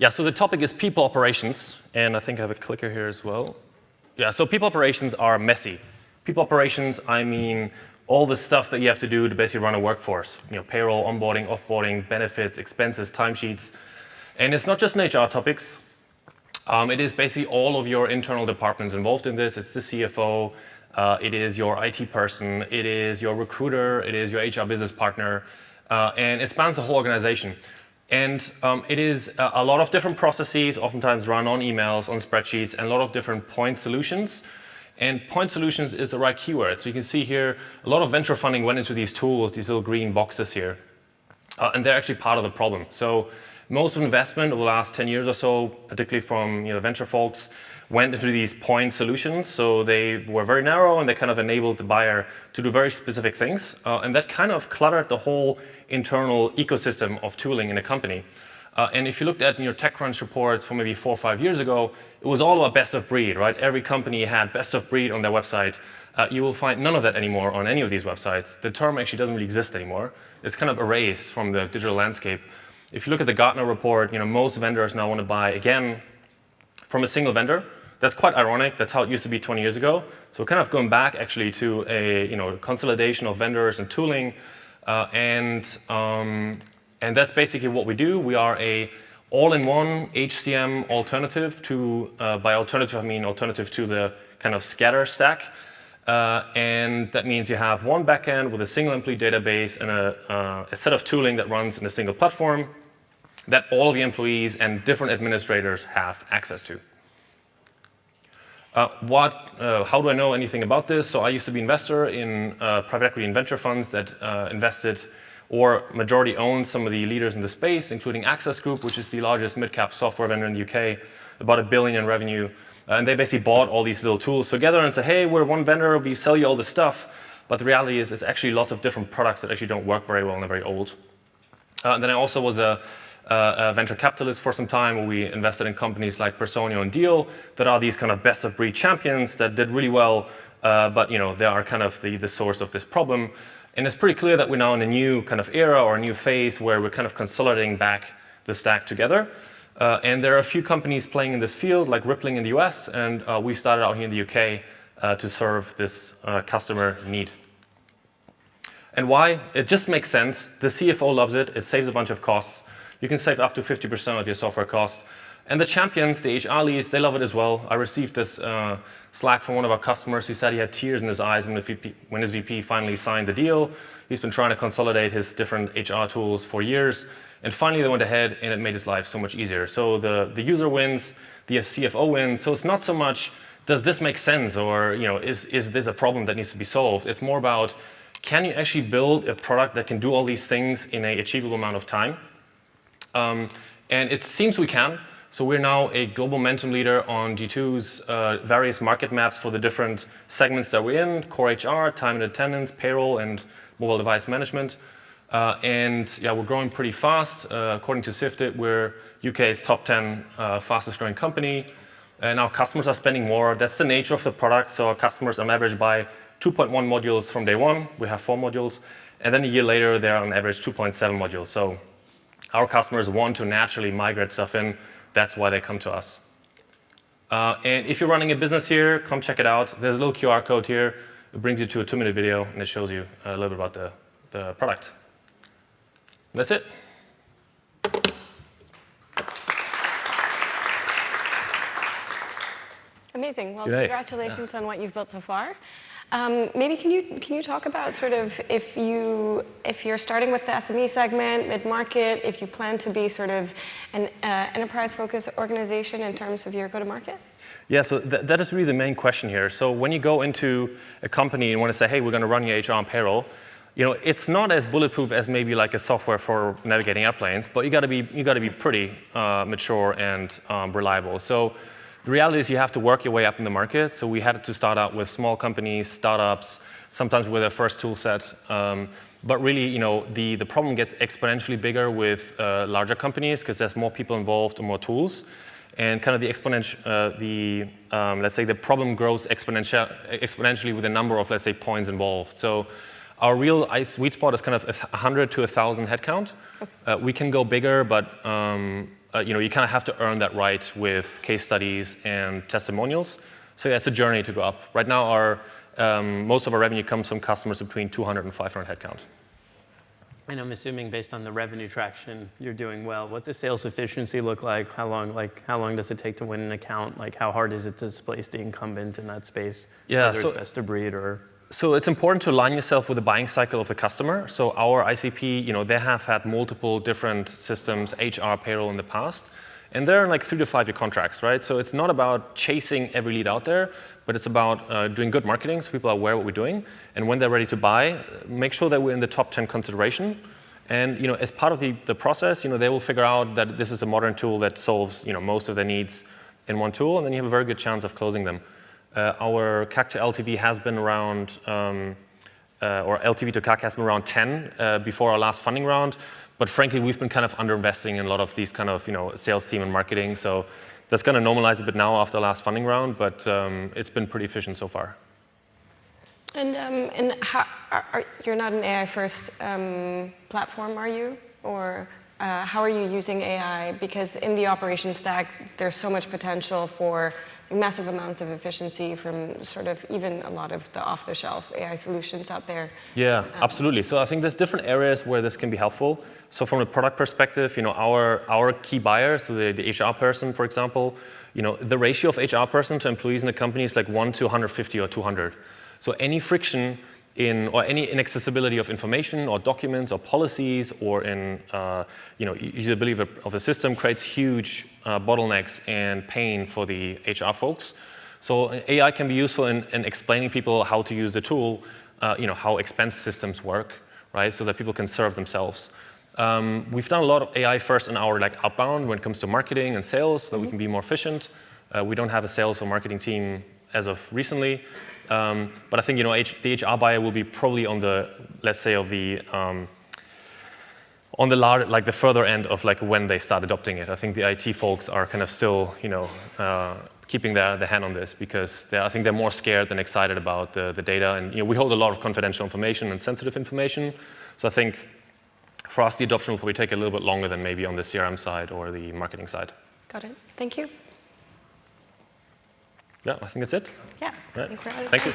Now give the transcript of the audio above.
Yeah, so the topic is people operations, and I think I have a clicker here as well. Yeah, so people operations are messy. People operations, I mean all the stuff that you have to do to basically run a workforce. Payroll, onboarding, offboarding, benefits, expenses, timesheets. And it's not just an HR topics. It is basically all of your internal departments involved in this. It's the CFO, it is your IT person, it is your recruiter, it is your HR business partner, and it spans the whole organization. And it is a lot of different processes, oftentimes run on emails, on spreadsheets, and a lot of different point solutions. And point solutions is the right keyword. So you can see here, a lot of venture funding went into these tools, these little green boxes here. And they're actually part of the problem. So most of investment over the last 10 years or so, particularly from venture folks, went into these point solutions. So they were very narrow, and they kind of enabled the buyer to do very specific things. And that kind of cluttered the whole internal ecosystem of tooling in a company. And if you looked at your TechCrunch reports from maybe 4 or 5 years ago, it was all about best of breed, right? Every company had best of breed on their website. You will find none of that anymore on any of these websites. The term actually doesn't really exist anymore. It's kind of erased from the digital landscape. If you look at the Gartner report, most vendors now want to buy, again, from a single vendor. That's quite ironic. That's how it used to be 20 years ago. So we're kind of going back, actually, to a consolidation of vendors and tooling. And that's basically what we do. We are a all-in-one HCM alternative to, by alternative, I mean alternative to the kind of scatter stack. And that means you have one backend with a single employee database and a set of tooling that runs in a single platform that all of the employees and different administrators have access to. How do I know anything about this? So I used to be an investor in private equity and venture funds that invested or majority owned some of the leaders in the space, including Access Group, which is the largest mid-cap software vendor in the UK, about $1 billion in revenue. And they basically bought all these little tools together and said, hey, we're one vendor, we sell you all this stuff. But the reality is it's actually lots of different products that actually don't work very well and are very old. And then I also was a venture capitalist for some time, where we invested in companies like Personio and Deal that are these kind of best-of-breed champions that did really well, but they are kind of the source of this problem. And it's pretty clear that we're now in a new kind of era or a new phase where we're kind of consolidating back the stack together. And there are a few companies playing in this field, like Rippling in the US, and we started out here in the UK to serve this customer need. And why? It just makes sense. The CFO loves it. It saves a bunch of costs. You can save up to 50% of your software cost. And the champions, the HR leads, they love it as well. I received this Slack from one of our customers who said he had tears in his eyes when his VP finally signed the deal. He's been trying to consolidate his different HR tools for years. And finally, they went ahead, and it made his life so much easier. So the user wins, the CFO wins. So it's not so much, does this make sense? Or is this a problem that needs to be solved? It's more about, can you actually build a product that can do all these things in an achievable amount of time? And it seems we can. So we're now a global momentum leader on G2's various market maps for the different segments that we're in: core HR, time and attendance, payroll, and mobile device management. And yeah, we're growing pretty fast. According to Sifted, we're UK's top 10 fastest growing company. And our customers are spending more. That's the nature of the product. So our customers on average buy 2.1 modules from day one. We have 4 modules. And then a year later, they're on average 2.7 modules. So our customers want to naturally migrate stuff in. That's why they come to us. And if you're running a business here, come check it out. There's a little QR code here. It brings you to a 2-minute video, and it shows you a little bit about the product. That's it. Amazing. Well, congratulations on what you've built so far. Maybe can you talk about sort of if you're starting with the SME segment, mid-market, if you plan to be sort of an enterprise-focused organization in terms of your go-to-market? Yeah, so that is really the main question here. So when you go into a company and want to say, hey, we're going to run your HR and payroll, it's not as bulletproof as maybe like a software for navigating airplanes, but you got to be pretty mature and reliable. So the reality is you have to work your way up in the market. So we had to start out with small companies, startups, sometimes with their first tool set. But really, the problem gets exponentially bigger with larger companies because there's more people involved and more tools. And kind of let's say the problem grows exponentially with the number of, let's say, points involved. So our real sweet spot is kind of 100 to 1,000 headcount. Okay. We can go bigger, but you kind of have to earn that right with case studies and testimonials. So yeah, it's a journey to go up. Right now, most of our revenue comes from customers between 200 and 500 headcount. And I'm assuming based on the revenue traction, you're doing well. What does sales efficiency look like? How long does it take to win an account? Like how hard is it to displace the incumbent in that space? Yeah, whether it's best of breed or... So it's important to align yourself with the buying cycle of the customer. So our ICP, they have had multiple different systems, HR, payroll in the past. And they're in like 3 to 5 year contracts, right? So it's not about chasing every lead out there, but it's about doing good marketing so people are aware of what we're doing. And when they're ready to buy, make sure that we're in the top 10 consideration. And as part of the process, they will figure out that this is a modern tool that solves most of their needs in one tool, and then you have a very good chance of closing them. Our CAC to LTV has been around, or LTV to CAC has been around 10 before our last funding round. But frankly, we've been kind of underinvesting in a lot of these kind of sales team and marketing. So that's going to normalize a bit now after the last funding round, but it's been pretty efficient so far. And how, you're not an AI-first platform, are you? Or how are you using AI? Because in the operations stack, there's so much potential for massive amounts of efficiency from sort of even a lot of the off-the-shelf AI solutions out there. Yeah, absolutely. So I think there's different areas where this can be helpful. So from a product perspective, our key buyers, so the HR person, for example, the ratio of HR person to employees in the company is like 1 to 150 or 200. So any friction or any inaccessibility of information or documents or policies or in usability of a system creates huge bottlenecks and pain for the HR folks. So AI can be useful in explaining people how to use the tool, how expense systems work, right? So that people can serve themselves. We've done a lot of AI first in our outbound when it comes to marketing and sales, so that we can be more efficient. We don't have a sales or marketing team as of recently. But I think the HR buyer will be probably on the, let's say, of the on the large, the further end of when they start adopting it. I think the IT folks are kind of still keeping their hand on this because I think they're more scared than excited about the data. And we hold a lot of confidential information and sensitive information. So I think for us the adoption will probably take a little bit longer than maybe on the CRM side or the marketing side. Got it. Thank you. Yeah, I think that's it. Yeah. Right. Thank you.